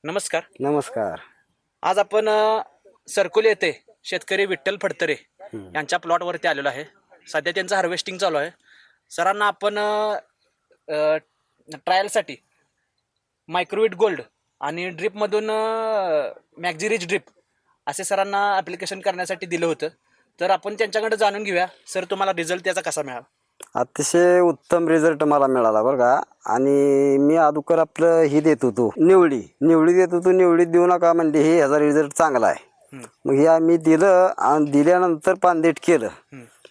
नमस्कार. नमस्कार. आज आपण सरकोली येथे शेतकरी विठ्ठल फडतरे यांच्या प्लॉटवरती आलेलो आहे. सध्या त्यांचं हार्वेस्टिंग चालू आहे. सरांना आपण ट्रायलसाठी मायक्रोवेट गोल्ड आणि ड्रिपमधून मॅक्झिरिच ड्रिप असे सरांना ॲप्लिकेशन करण्यासाठी दिलं होतं. तर आपण त्यांच्याकडे जाणून घेऊया सर तुम्हाला रिझल्ट त्याचा कसा मिळाला. अतिशय उत्तम रिझल्ट मला मिळाला बरं का. आणि मी अगोदर आपलं ही देत होतो निवडी देत होतो. निवडीत देऊ नका म्हणजे हे ह्याचा रिझल्ट चांगला आहे. मग हे आम्ही दिलं आणि दिल्यानंतर पानदेट केलं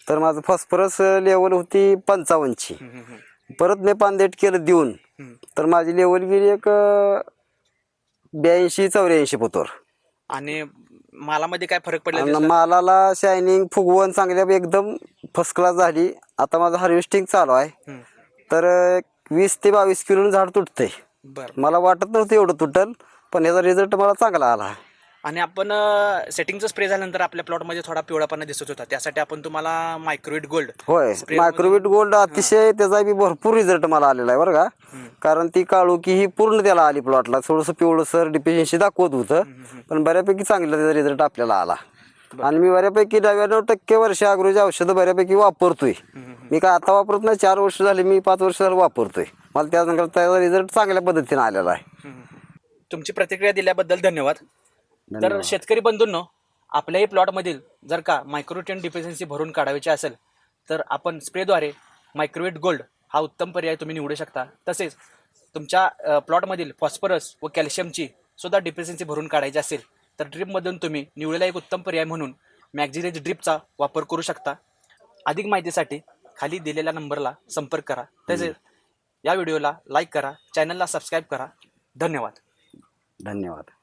तर माझं फॉस्फरस लेवल होती 55ची. परत मी पानदेट केलं देऊन तर माझी लेवल गेली एक 82-84 पोतोर. आणि मालामध्ये काय फरक पडला आणि दिसला? मालाला शायनिंग फुगवण चांगल्या एकदम फर्स्ट क्लास झाली. आता माझं हार्वेस्टिंग चालू आहे तर 20 ते 22 किलो झाड तुटते. बरं. मला वाटत नव्हतं एवढं तुटल पण याचा रिझल्ट मला चांगला आला. आणि आपण सेटिंगचं स्प्रे झाल्यानंतर आपल्या प्लॉटमध्ये थोडा पिवळापणा दिसत होता. त्यासाठी आपण तुम्हाला मायक्रोवेट गोल्ड होय, मायक्रोवेट गोल्ड अतिशय त्याचा बी भरपूर रिझल्ट मला आलेला आहे बरं का. कारण ती काळू की ही पूर्ण त्याला आली प्लॉटला. थोडंसं पिवळसर डिफिशियन्सी दाखवत होतं पण बऱ्यापैकी चांगला त्याचा रिझल्ट आपल्याला आला. आणि मी बऱ्यापैकी 99% वर्ष अग्रोची औषधं बऱ्यापैकी वापरतोय. मी काय आता वापरत नाही, 4 वर्ष झाली, मी 5 वर्ष झालं वापरतोय. मला त्यानंतर त्याचा रिझल्ट चांगल्या पद्धतीने आलेला आहे. तुमची प्रतिक्रिया दिल्याबद्दल धन्यवाद. तर शेतकरी बंधूंनो, आपल्याही प्लॉटमधील जर का मायक्रोन्यूट्रिएंट डिफिशियन्सी भरून काढायची असेल तर आपण स्प्रेद्वारे मायक्रोवेट गोल्ड हा उत्तम पर्याय तुम्ही निवडू शकता. तसेच तुमच्या प्लॉटमधील फॉस्फरस व कॅल्शियमची सुद्धा डिफिशियन्सी भरून काढायची असेल तर ड्रिपमधून तुम्ही निवडलेला एक उत्तम पर्याय म्हणून मॅक्झिरेज ड्रिपचा वापर करू शकता. अधिक माहितीसाठी खाली दिलेल्या नंबरला संपर्क करा. तसेच या व्हिडिओला लाईक करा, चॅनलला सबस्क्राईब करा. धन्यवाद. धन्यवाद.